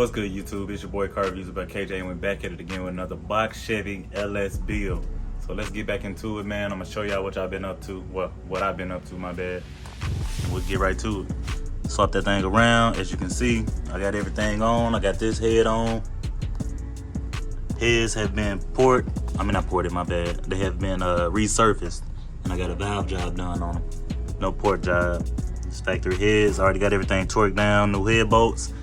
What's good, YouTube? It's your boy Car Reviews by KJ, and we're back at it again with another box Chevy LS build. So let's get back into it, man. I'm gonna show y'all what y'all been up to. Well, what I've been up to, my bad. We'll get right to it. Swap that thing around. As you can see, I got everything on. I got this head on. Heads have been not ported, my bad. They have been resurfaced, and I got a valve job done on them. No port job. It's factory heads. I already got everything torqued down. New head bolts.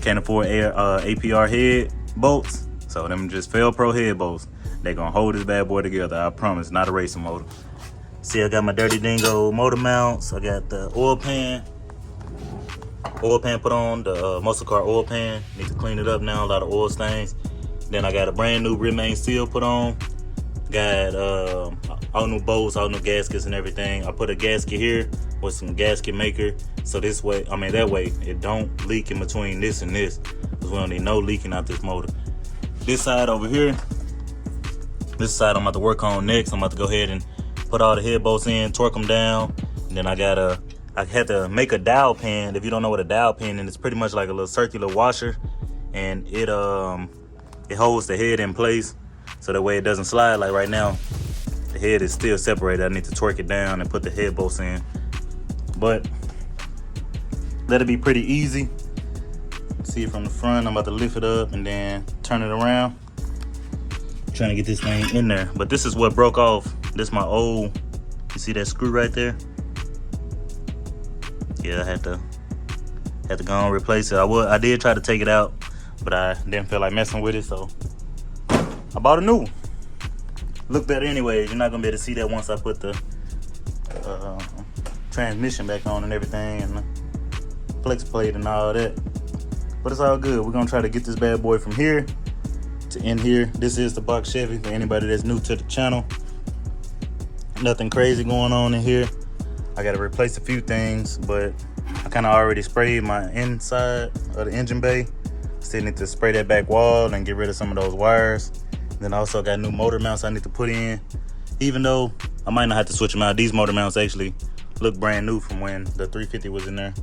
Can't afford APR head bolts, so them just Pro head bolts. They gonna hold this bad boy together, I promise. Not a racing motor. See, I got my Dirty Dingo motor mounts. I got the oil pan put on, the muscle car oil pan. Need to clean it up now, a lot of oil stains. Then I got a brand new rear main seal put on. Got all new bolts, all new gaskets and everything. I put a gasket here with some gasket maker, so this way, that way it don't leak in between this and this, because we don't need no leaking out this motor. This side over here, this side I'm about to work on next. I'm about to go ahead and put all the head bolts in, torque them down, and then I had to make a dowel pan. If you don't know what a dowel pan is, it's pretty much like a little circular washer, and it holds the head in place so that way it doesn't slide. Like right now, the head is still separated. I need to torque it down and put the head bolts in, but that'll be pretty easy. See it from the front. I'm about to lift it up and then turn it around, trying to get this thing in there. But this is what broke off. This is my old, you see that screw right there? Yeah, I had to go and replace it. I did try to take it out, but I didn't feel like messing with it, so I bought a new one. Look better anyways. You're not gonna be able to see that once I put the transmission back on and everything, and the flex plate and all that. But it's all good. We're gonna try to get this bad boy from here to in here. This is the box Chevy for anybody that's new to the channel. Nothing crazy going on in here. I gotta replace a few things, but I kind of already sprayed my inside of the engine bay. Still need to spray that back wall and get rid of some of those wires. Then I also got new motor mounts I need to put in, even though I might not have to switch them out. These motor mounts actually look brand new from when the 350 was in there.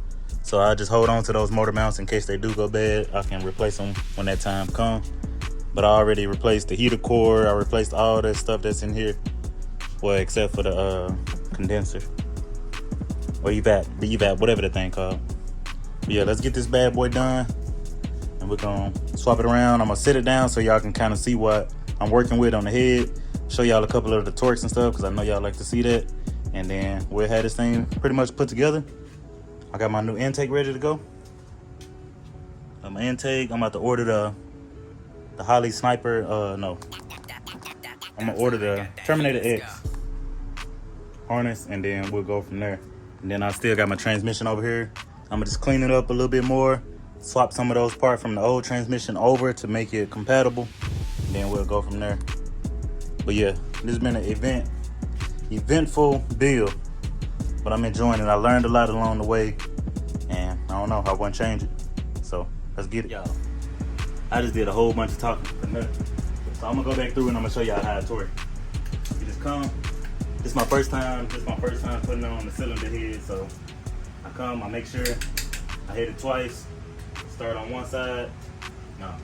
So I just hold on to those motor mounts in case they do go bad. I can replace them when that time comes. But I already replaced the heater core. I replaced all that stuff that's in here. Well, except for the condenser. Or evap, whatever the thing called. But yeah, let's get this bad boy done. And we're gonna swap it around. I'm gonna sit it down so y'all can kind of see what I'm working with on the head. Show y'all a couple of the torques and stuff, because I know y'all like to see that. And then we'll have this thing pretty much put together. I got my new intake ready to go. My intake, I'm about to order the Holley Sniper, no. I'm gonna order the Terminator X harness, and then we'll go from there. And then I still got my transmission over here. I'm gonna just clean it up a little bit more, swap some of those parts from the old transmission over to make it compatible, and then we'll go from there. But yeah, this has been an eventful build, but I'm enjoying it. I learned a lot along the way, and I don't know, I won't change it. So let's get it. Y'all, I just did a whole bunch of talking for nothing. So I'm gonna go back through and I'm gonna show y'all how to torque. You just come. This is my first time putting it on the cylinder head. So I make sure I hit it twice. Start on one side,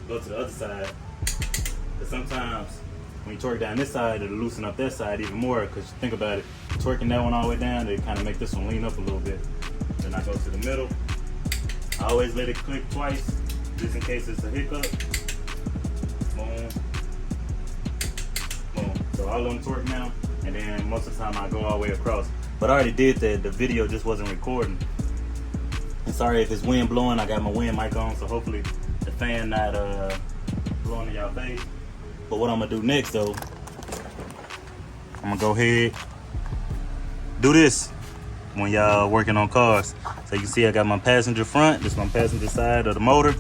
go to the other side. Because sometimes when you torque down this side, it'll loosen up that side even more. Because think about it, torquing that one all the way down, it kind of make this one lean up a little bit. Then I go to the middle. I always let it click twice, just in case it's a hiccup. Boom, boom. So all of them torque now, and then most of the time I go all the way across. But I already did that. The video just wasn't recording. And sorry if it's wind blowing. I got my wind mic on, so hopefully the fan not blowing in y'all face. But what I'm gonna do next though, I'm gonna go ahead, do this when y'all working on cars. So you can see I got my passenger front, this is my passenger side of the motor,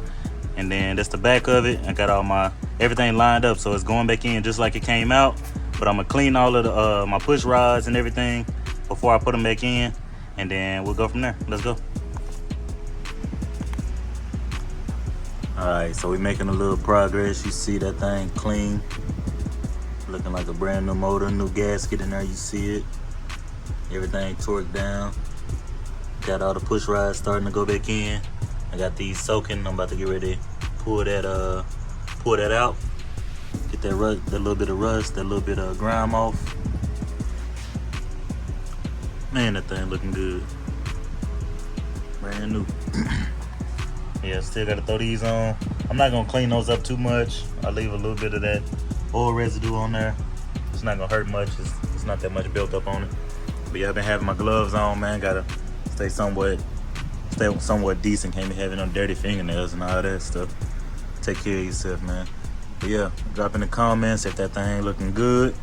and then that's the back of it. I got all everything lined up, so it's going back in just like it came out. But I'm gonna clean all of the my push rods and everything before I put them back in, and then we'll go from there. Let's go. Alright, so we're making a little progress. You see that thing clean, looking like a brand new motor, new gasket in there, you see it. Everything torqued down. Got all the push rods starting to go back in. I got these soaking. I'm about to get ready to pull that out. Get that little bit of rust, that little bit of grime off. Man, that thing looking good. Brand new. Yeah, still gotta throw these on. I'm not gonna clean those up too much. I'll leave a little bit of that oil residue on there. It's not gonna hurt much. It's not that much built up on it. But yeah, I've been having my gloves on, man. Gotta stay somewhat decent. Can't be having no dirty fingernails and all that stuff. Take care of yourself, man. But yeah, drop in the comments if that thing looking good.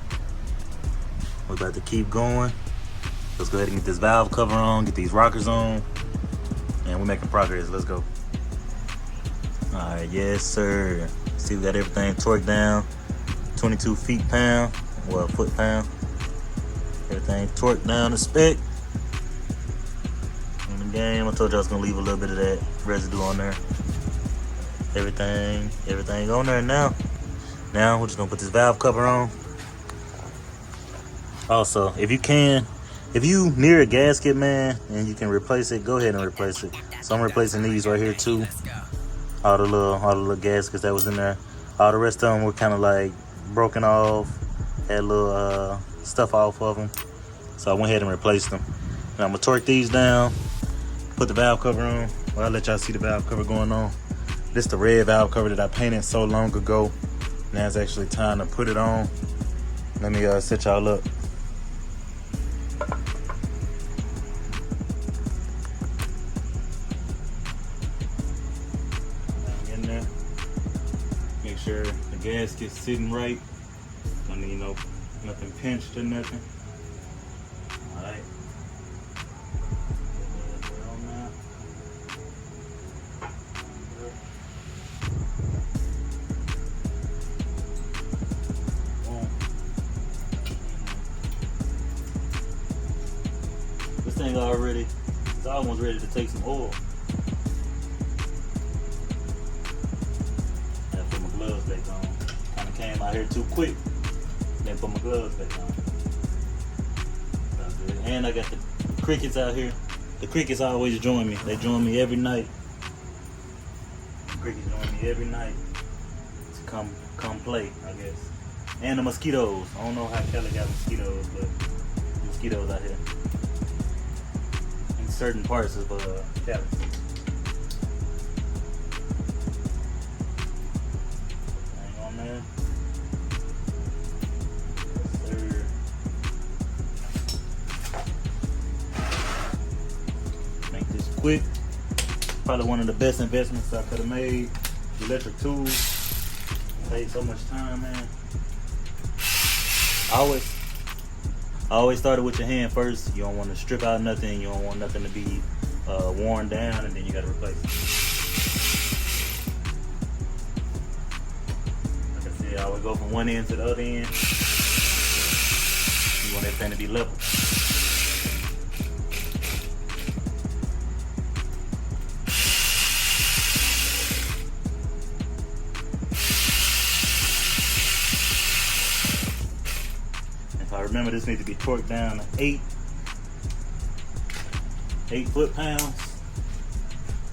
We're about to keep going. Let's go ahead and get this valve cover on, get these rockers on, and we're making progress. Let's go. All right, yes sir. See, we got everything torqued down, 22 feet-pound, well, foot-pound. Everything torqued down to spec. In the game, I told you I was gonna leave a little bit of that residue on there. Everything on there now. Now we're just gonna put this valve cover on. Also, if you near a gasket, man, and you can replace it, go ahead and replace it. So I'm replacing these right here too. All the little gaskets that was in there. All the rest of them were kind of like broken off, had little stuff off of them. So I went ahead and replaced them. Now I'm gonna torque these down, put the valve cover on. Well, I'll let y'all see the valve cover going on. This is the red valve cover that I painted so long ago. Now it's actually time to put it on. Let me set y'all up. In there. Make sure the gasket's sitting right. Don't need nothing pinched or nothing. Alright. This thing it's almost ready to take some oil. I put my gloves back on. Kind of came out here too quick. Then put my gloves back on. Sounds good. And I got the crickets out here. The crickets always join me. They join me every night. The crickets join me every night to come play, I guess. And the mosquitoes. I don't know how Kelly got mosquitoes, but mosquitoes out here. In certain parts of Cali. Hang on there. Make this quick. Probably one of the best investments I could have made. Electric tools. Save so much time, man. I always started with your hand first. You don't want to strip out nothing. You don't want nothing to be worn down, and then you got to replace it. Like I said, I always go from one end to the other end. You want everything to be level. If I remember, this needs to be torqued down to 8 foot-pounds.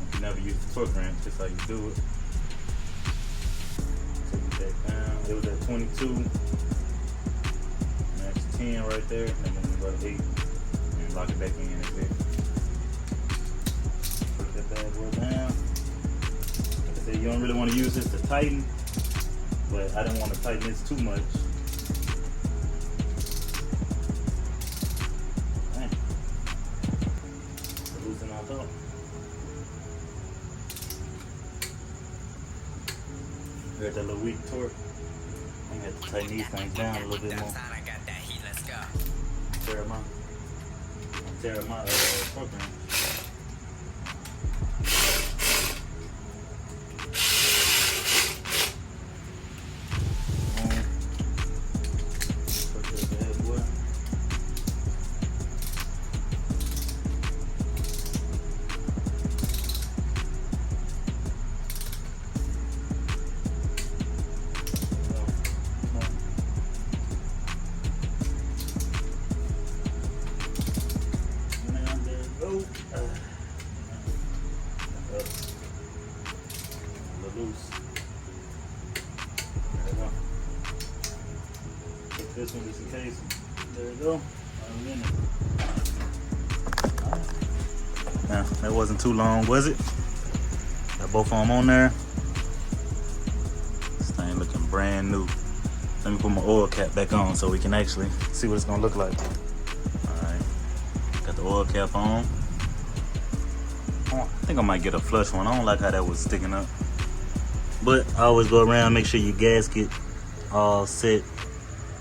If you never use the torque wrench, that's how you do it. Take it back down. It was at 22. And that's 10 right there. And then we're gonna go to 8 and lock it back in. That's it. Put that bad boy down. Like I said, you don't really want to use this to tighten, but I don't want to tighten this too much. Got that little weak torque. I'm gonna have to tighten these things down a little bit more. Tear my torque wrench. Go. loose. There we go. Put this one just in case. There we go. I'm in it. Now, that wasn't too long, was it? Got both of them on there. This thing looking brand new. Let me put my oil cap back on so we can actually see what it's gonna look like. Alright, got the oil cap on. I think I might get a flush one. I don't like how that was sticking up. But I always go around, make sure your gasket all set.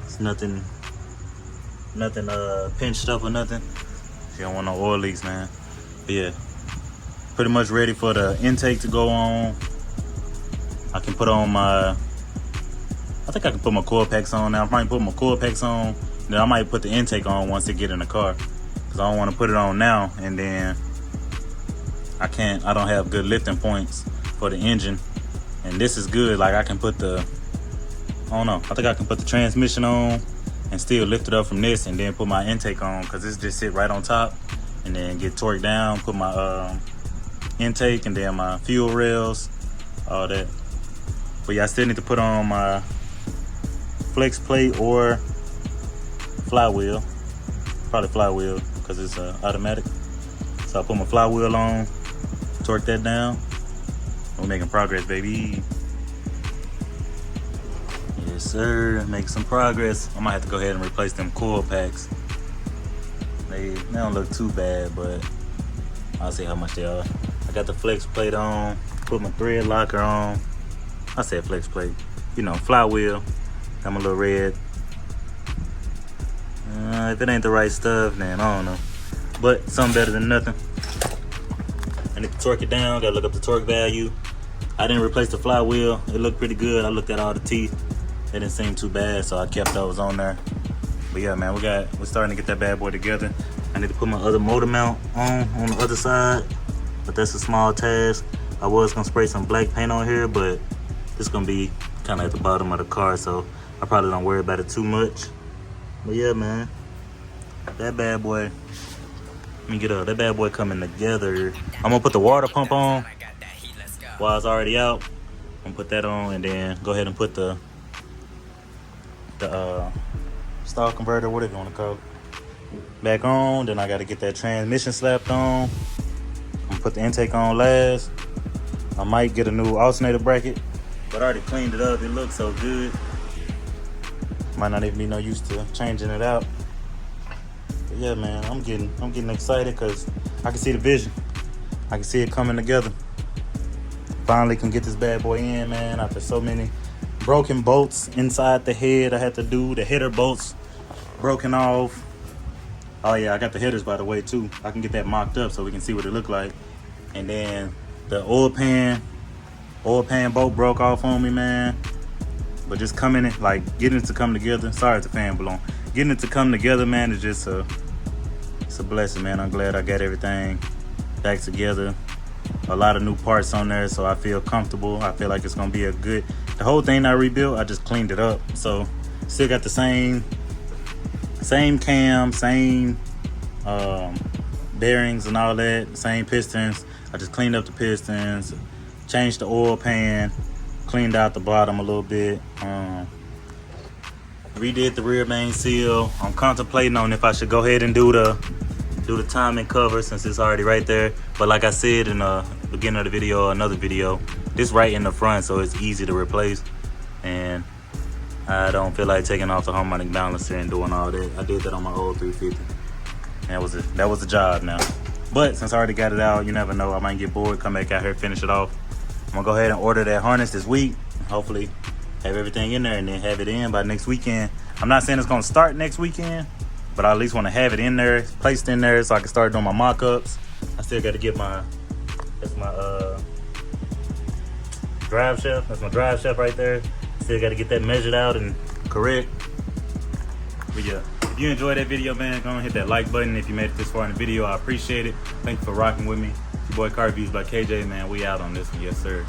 It's nothing pinched up or nothing. You don't want no oil leaks, man. But yeah, pretty much ready for the intake to go on. I can put on my, I think I can put my coil packs on now. I might put my coil packs on, then I might put the intake on once it get in the car. Cause I don't want to put it on now and then I don't have good lifting points for the engine. And this is good, like I can put the, I don't know, I think I can put the transmission on and still lift it up from this and then put my intake on, cause this just sit right on top and then get torqued down, put my intake and then my fuel rails, all that. But yeah, I still need to put on my flex plate or flywheel, probably flywheel cause it's automatic. So I put my flywheel on, torque that down. We're making progress, baby. Yes, sir. Making some progress. I might have to go ahead and replace them coil packs. They don't look too bad, but I'll see how much they are. I got the flex plate on. Put my thread locker on. I said flex plate. You know, flywheel. Got my little red. If it ain't the right stuff, then I don't know. But something better than nothing. I need to torque it down. Gotta look up the torque value. I didn't replace the flywheel. It looked pretty good. I looked at all the teeth. It didn't seem too bad, so I kept those on there. But yeah, man, we're starting to get that bad boy together. I need to put my other motor mount on the other side, but that's a small task. I was gonna spray some black paint on here, but it's gonna be kind of at the bottom of the car, so I probably don't worry about it too much. But yeah, man, that bad boy. Let me get up. That bad boy coming together. I'm gonna put the water pump on while it's already out. I'm gonna put that on and then go ahead and put the stall converter, whatever you want to call it, back on. Then I got to get that transmission slapped on. I'm gonna put the intake on last. I might get a new alternator bracket, but I already cleaned it up. It looks so good. Might not even be no use to changing it out. But yeah, man, I'm getting excited because I can see the vision. I can see it coming together. Finally can get this bad boy in, man, after so many broken bolts inside the head. I had to do the header bolts broken off. Oh yeah, I got the headers, by the way, too. I can get that mocked up so we can see what it looked like. And then the oil pan bolt broke off on me, man. But just coming in, like getting it to come together. Sorry if the fan blew on. Getting it to come together, man, is just it's a blessing, man. I'm glad I got everything back together. A lot of new parts on there, so I feel comfortable. I feel like it's gonna be the whole thing I rebuilt, I just cleaned it up. So still got the same cam, same bearings and all that, same pistons. I just cleaned up the pistons, changed the oil pan, cleaned out the bottom a little bit, redid the rear main seal. I'm contemplating on if I should go ahead and do the timing cover since it's already right there. But like I said in the beginning of the video, another video, this right in the front, so it's easy to replace. And I don't feel like taking off the harmonic balancer and doing all that. I did that on my old 350. And that was the job now. But since I already got it out, you never know. I might get bored, come back out here, finish it off. I'm gonna go ahead and order that harness this week. Hopefully have everything in there and then have it in by next weekend. I'm not saying it's gonna start next weekend, but I at least want to have it in there, placed in there, so I can start doing my mock-ups. I still got to get that's my drive shaft. That's my drive shaft right there. Still got to get that measured out and correct. But yeah, if you enjoyed that video, man, go and hit that like button. If you made it this far in the video, I appreciate it. Thank you for rocking with me. Your boy Car Reviews by KJ, man. We out on this one. Yes, sir.